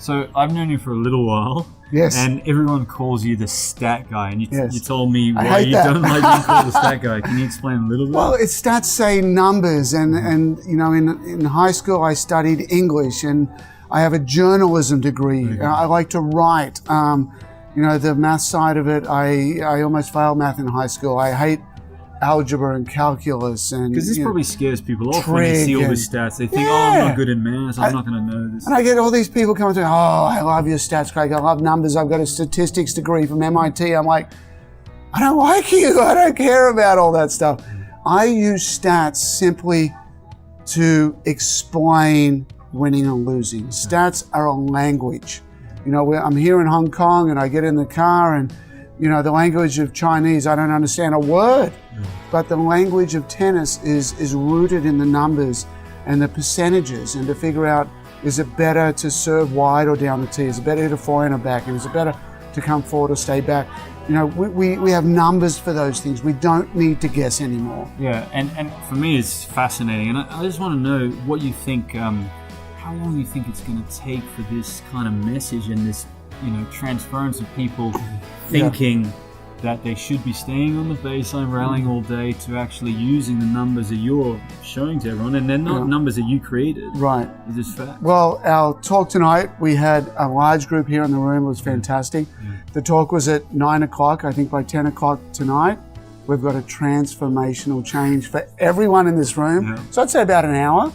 So I've known you for a little while. Yes. And everyone calls you the stat guy. And you told me I why hate you that. don't like being called the stat guy. Can you explain a little bit? Well, stats say numbers, and you know, in high school I studied English, and I have a journalism degree. I like to write. You know, the math side of it, I almost failed math in high school. I hate algebra and calculus, and because this probably scares people off when they see all these stats. They think, oh, I'm not good in math, I'm not going to know this. And I get all these people coming through, oh, I love your stats, Craig. I love numbers. I've got a statistics degree from MIT. I'm like, I don't like you. I don't care about all that stuff. I use stats simply to explain winning and losing. Stats are a language. You know, I'm here in Hong Kong and I get in the car and, you know, the language of Chinese, I don't understand a word. But the language of tennis is rooted in the numbers and the percentages, and to figure out, is it better to serve wide or down the tee? Is it better to forehand or backhand? Is it better to come forward or stay back? You know, we have numbers for those things. We don't need to guess anymore. Yeah, and for me it's fascinating, and I just want to know what you think, how long you think it's going to take for this kind of message and this, you know, transference of people thinking that they should be staying on the baseline, rallying all day, to actually using the numbers that you're showing to everyone, and they're not numbers that you created. Right. They're just facts. Well, our talk tonight, we had a large group here in the room. It was fantastic. The talk was at 9 o'clock. I think by 10 o'clock tonight, we've got a transformational change for everyone in this room. So I'd say about an hour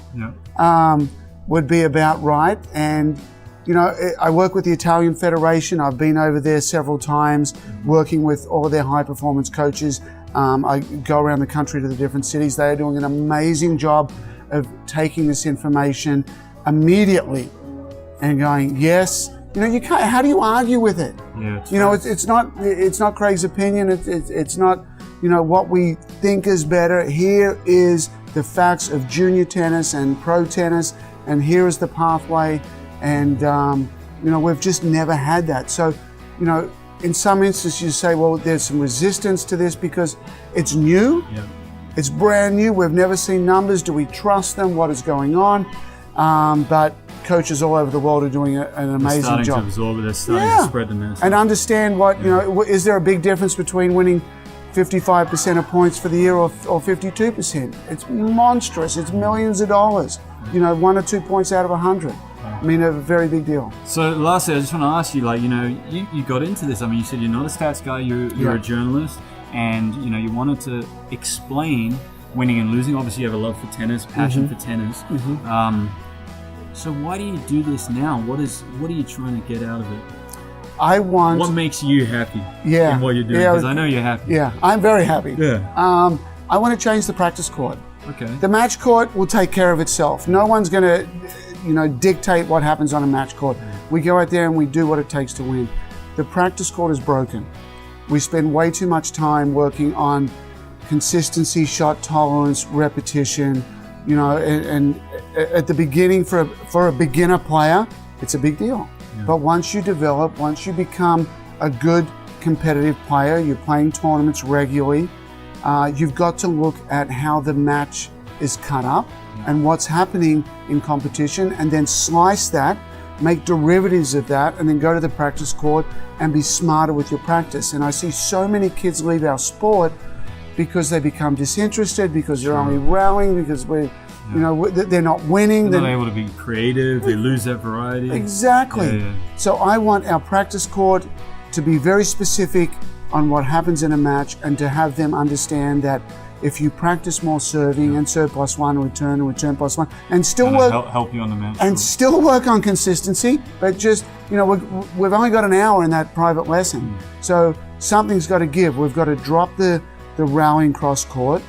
would be about right. And you know, I work with the Italian Federation. I've been over there several times working with all of their high performance coaches. I go around the country to the different cities. They are doing an amazing job of taking this information immediately and going, yes, you know, you can't, how do you argue with it? You know, it's not Craig's opinion. It's not, you know, what we think is better. Here is the facts of junior tennis and pro tennis, and here is the pathway. And, you know, we've just never had that. So, you know, in some instances you say, well, there's some resistance to this because it's new. It's brand new. We've never seen numbers. Do we trust them? What is going on? But coaches all over the world are doing an amazing job. They're starting to absorb it. They're starting to spread the message. And understand what, you know, is there a big difference between winning 55% of points for the year or 52%? It's monstrous. It's millions of dollars. You know, 1 or 2 points out of 100. I mean, a very big deal. So lastly, I just want to ask you, like, you know, you got into this. I mean, you said you're not a stats guy, you're a journalist, and, you know, you wanted to explain winning and losing. Obviously, you have a love for tennis, passion for tennis. So why do you do this now? What are you trying to get out of it? What makes you happy in what you're doing? Because I know you're happy. Yeah, I'm very happy. Yeah. I want to change the practice court. Okay. The match court will take care of itself. No one's going to, you know, dictate what happens on a match court. We go out there and we do what it takes to win. The practice court is broken. We spend way too much time working on consistency, shot tolerance, repetition. You know, and at the beginning for a beginner player, it's a big deal. But once you develop, once you become a good competitive player, you're playing tournaments regularly, you've got to look at how the match is cut up and what's happening in competition, and then slice that, make derivatives of that, and then go to the practice court and be smarter with your practice. And I see so many kids leave our sport because they become disinterested, because they're only rallying, because you know, they're not winning. They're not able to be creative. They lose that variety. Exactly. So I want our practice court to be very specific on what happens in a match, and to have them understand that if you practice more serving and serve +1 and return +1 and still work, help you on the match and still work on consistency, but just, you know, we've only got an hour in that private lesson. So something's got to give. We've got to drop the rallying cross court,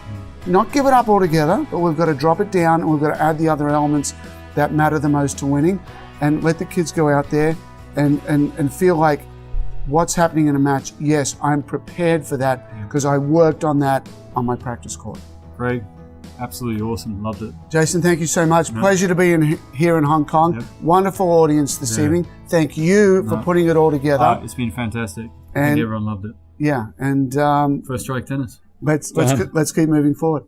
not give it up altogether, but we've got to drop it down, and we've got to add the other elements that matter the most to winning, and let the kids go out there and feel like what's happening in a match. Yes, I'm prepared for that because I worked on that on my practice court. Craig, absolutely awesome. Loved it. Jason, thank you so much. Pleasure to be here in Hong Kong. Wonderful audience this evening. Thank you for putting it all together. It's been fantastic. I think everyone loved it. Yeah, and First strike tennis. Let's keep moving forward.